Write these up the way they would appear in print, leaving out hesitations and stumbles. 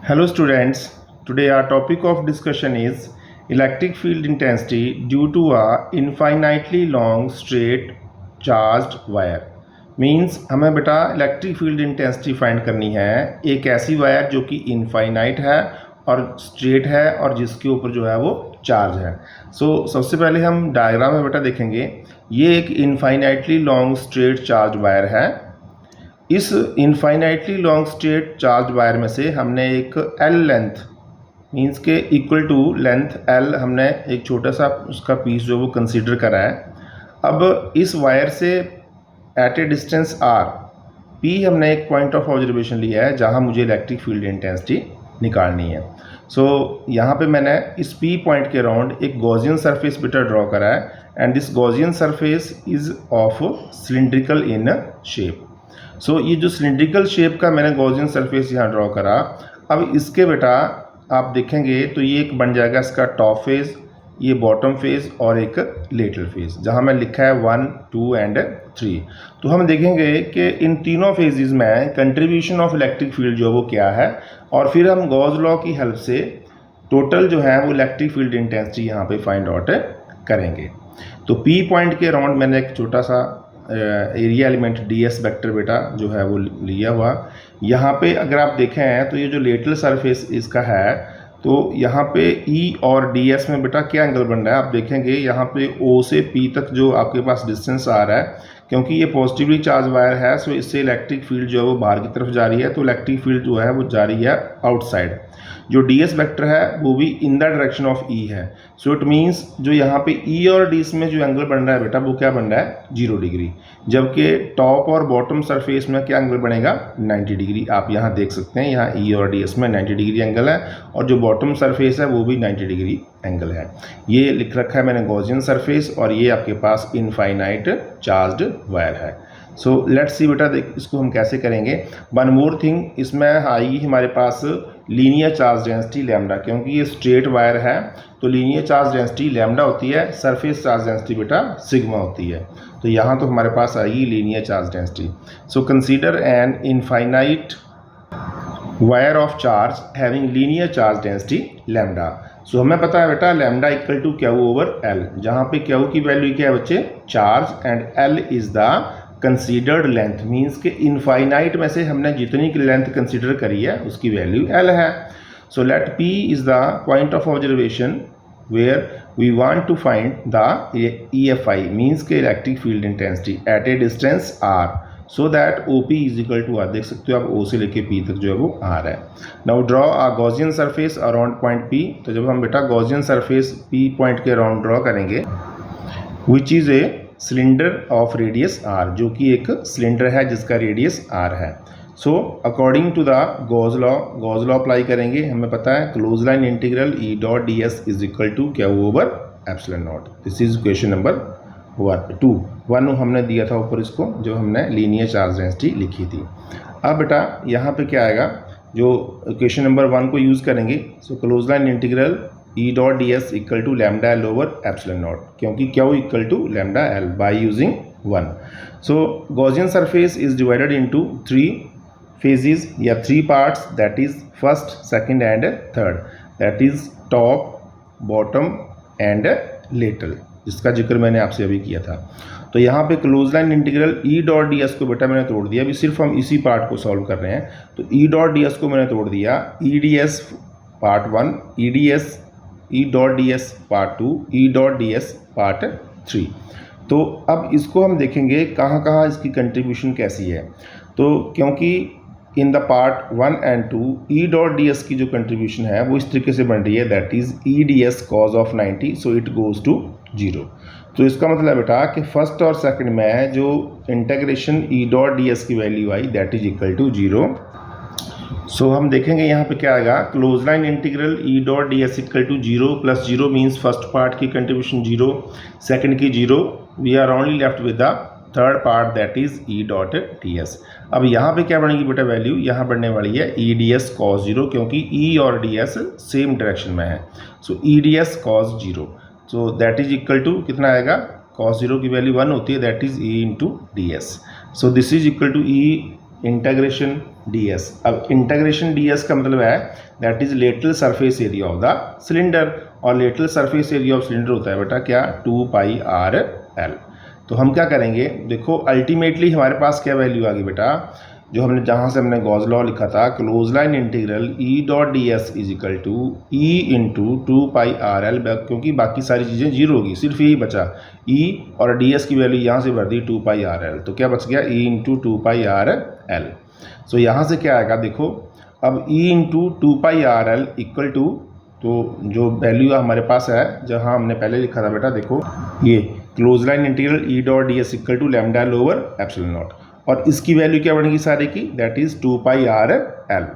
Hello students, today our topic of discussion is electric field intensity due to a infinitely long straight charged wire. Means हमें बेटा electric field intensity find करनी है एक ऐसी wire जो कि infinite है और स्ट्रेट है और जिसके ऊपर जो है वो चार्ज है। सबसे पहले हम डायग्राम में बेटा देखेंगे, ये एक infinitely long straight charge wire है। इस infinitely long straight charge wire में से हमने एक L लेंथ मीन्स के इक्वल टू लेंथ L हमने एक छोटा सा उसका पीस जो वो कंसीडर करा है। अब इस वायर से at a distance R P हमने एक पॉइंट ऑफ ऑब्जर्वेशन लिया है जहां मुझे इलेक्ट्रिक फील्ड इंटेंसिटी निकालनी है। यहाँ पे मैंने इस P पॉइंट के अराउंड एक गॉसियन सरफेस बेटा ड्रॉ करा है and this Gaussian surface is of cylindrical in shape. ये जो सिलिंड्रिकल शेप का मैंने गॉसियन सरफेस यहाँ ड्रॉ करा, अब इसके बेटा आप देखेंगे तो ये एक बन जाएगा इसका टॉप फेज, ये बॉटम फेज और एक लेटरल फेज, जहाँ मैं लिखा है 1, 2 एंड 3। तो हम देखेंगे कि इन तीनों फेजेस में कंट्रीब्यूशन ऑफ इलेक्ट्रिक फील्ड जो वो क्या है, और फिर हम गॉस लॉ की हेल्प से टोटल जो है वो इलेक्ट्रिक फील्ड इंटेंसिटी यहाँ पे फाइंड आउट करेंगे। तो P पॉइंट के अराउंड मैंने एक छोटा सा एरिया एलिमेंट ds वेक्टर बेटा जो है वो लिया हुआ। यहाँ पे अगर आप देखें तो ये जो लेटरल सरफेस इसका है, तो यहाँ पे E और ds में बेटा क्या एंगल बन रहा है आप देखेंगे। यहाँ पे O से P तक जो आपके पास डिस्टेंस आ रहा है, क्योंकि ये पॉजिटिवली चार्ज वायर है, सो इससे इलेक्ट्रिक फील्ड जो है वो बाहर की तरफ जा रही है, तो इलेक्ट्रिक फील्ड जो है वो जा रही है आउटसाइड। जो ds वेक्टर है वो भी in the direction of E है। सो इट मीन्स जो यहाँ पे E और ds में जो एंगल बन रहा है बेटा वो क्या बन रहा है 0 डिग्री, जबकि टॉप और बॉटम सरफेस में क्या एंगल बनेगा 90 डिग्री। आप यहाँ देख सकते हैं यहाँ E और ds में 90 डिग्री एंगल है और जो बॉटम सरफेस है वो भी 90 डिग्री एंगल है। ये लिख रखा है मैंने गॉसियन सरफेस और ये आपके पास इनफाइनाइट चार्ज्ड वायर है। लेट्स सी बेटा देख इसको हम कैसे करेंगे। वन मोर थिंग, इसमें आएगी हमारे पास लीनियर चार्ज डेंसिटी लैम्डा, क्योंकि ये स्ट्रेट वायर है तो लीनियर चार्ज डेंसिटी लैम्डा होती है, सरफेस चार्ज डेंसिटी बेटा सिग्मा होती है। तो यहाँ तो हमारे पास आएगी linear charge density. Consider an infinite wire of charge having linear charge density lambda. हमें पता है बेटा lambda equal to Q over L, जहाँ पे क्यू की वैल्यू क्या है बच्चे charge and L is the considered length, means के इनफाइनाइट में से हमने जितनी की लेंथ कंसीडर करी है उसकी वैल्यू एल है। Let P is the point of observation where we want to find the EFI means के electric field intensity at a distance R, so that OP is equal to R। देख सकते हो आप O से लेके P तक जो है वो R है। Now draw a Gaussian surface around point P। तो जब हम बेटा गॉसियन सरफेस P पॉइंट के अराउंड ड्रॉ करेंगे which is a cylinder of radius R, जो कि एक सिलेंडर है जिसका रेडियस R है। According to the Gauss law apply करेंगे। हमें पता है close line integral E dot ds is equal to क्या over epsilon naught. This is question number 1 हमने दिया था ऊपर इसको, जो हमने लीनियर चार्ज डेंसिटी लिखी थी। अब बेटा यहाँ पे क्या आएगा, जो क्वेश्चन नंबर 1 को यूज़ करेंगे। Close line integral E dot ds equal to lambda L over epsilon naught, क्योंकि Q equal to lambda L by using 1। Gaussian surface is divided into 3 phases या 3 parts, that is first, second and third, that is top, bottom and lateral, जिसका जिक्र मैंने आपसे अभी किया था। तो यहाँ पे close line integral E dot ds को बेटा मैंने तोड़ दिया। अभी सिर्फ हम इसी पार्ट को सॉल्व कर रहे हैं। तो E डॉट ds को मैंने तोड़ दिया, EDS part 1, E dot ds part 2, E dot ds part 3। तो अब इसको हम देखेंगे कहाँ कहाँ इसकी कंट्रीब्यूशन कैसी है। तो क्योंकि in the part 1 and 2 E dot ds की जो कंट्रीब्यूशन है वो इस तरीके से बन रही है, that is EDS cos of 90, so it goes to 0। तो इसका मतलब बेटा कि फर्स्ट और सेकंड में जो इंटीग्रेशन E डॉट ds की वैल्यू आई दैट इज इक्वल टू 0। हम देखेंगे यहाँ पे क्या आएगा, close line integral E dot ds equal to 0 plus 0 means first part की कंट्रीब्यूशन 0, सेकंड की 0, we are only left with the third part that is E dot ds। अब यहाँ पे क्या बनेगी बेटा वैल्यू, यहाँ बढ़ने वाली है EDS cos 0, क्योंकि E और ds सेम डायरेक्शन में है। EDS cos 0, so that is equal to कितना आएगा, cos 0 की वैल्यू 1 होती है, that is E into ds। This is equal to E integration D S. अब इंटीग्रेशन डी एस का मतलब है that is lateral surface area of the cylinder, और lateral surface area of cylinder होता है बेटा क्या, 2πr/L। तो हम क्या करेंगे, देखो अल्टीमेटली हमारे पास क्या वैल्यू आ गई बेटा, जो हमने जहाँ से हमने गॉस लॉ लिखा था, close line integral E dot D S is equal to E into 2πr/L, क्योंकि बाकी सारी चीज़ें जीरो होगी, सिर्फ यही बचा ई और डी एस की वैल्यू यहाँ से भर दी 2πr/L, तो क्या बच गया ई इंटू 2πr/L। सो यहाँ से क्या आएगा देखो, अब ई इंटू 2πr/L इक्वल टू, तो जो वैल्यू हमारे पास है जहाँ हमने पहले लिखा था बेटा, देखो ये close line integral E dot D S equal to lambda L over epsilon naught, और इसकी वैल्यू क्या बनेगी सारे की, दैट इज 2πr/L।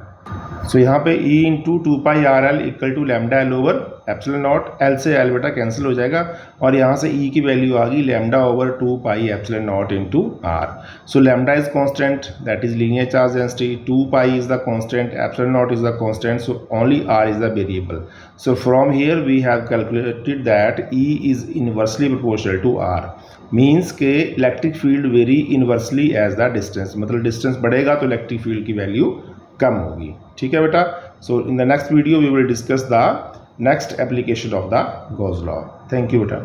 सो यहाँ पे E into 2πr/L equal to lambda L over epsilon naught, L से एल बेटा कैंसिल हो जाएगा, और यहाँ से ई की वैल्यू आ गई lambda over 2π epsilon naught into R. So lambda is constant, that is linear charge density, 2π is the constant, epsilon naught is the constant, so only R is the variable. So from here we have calculated that E is inversely proportional to R, means के electric field vary inversely as the distance, मतलब distance बढ़ेगा तो electric field की value कम होगी। ठीक है बेटा। सो in the next video we will discuss the next application of the Gauss law. Thank you बेटा।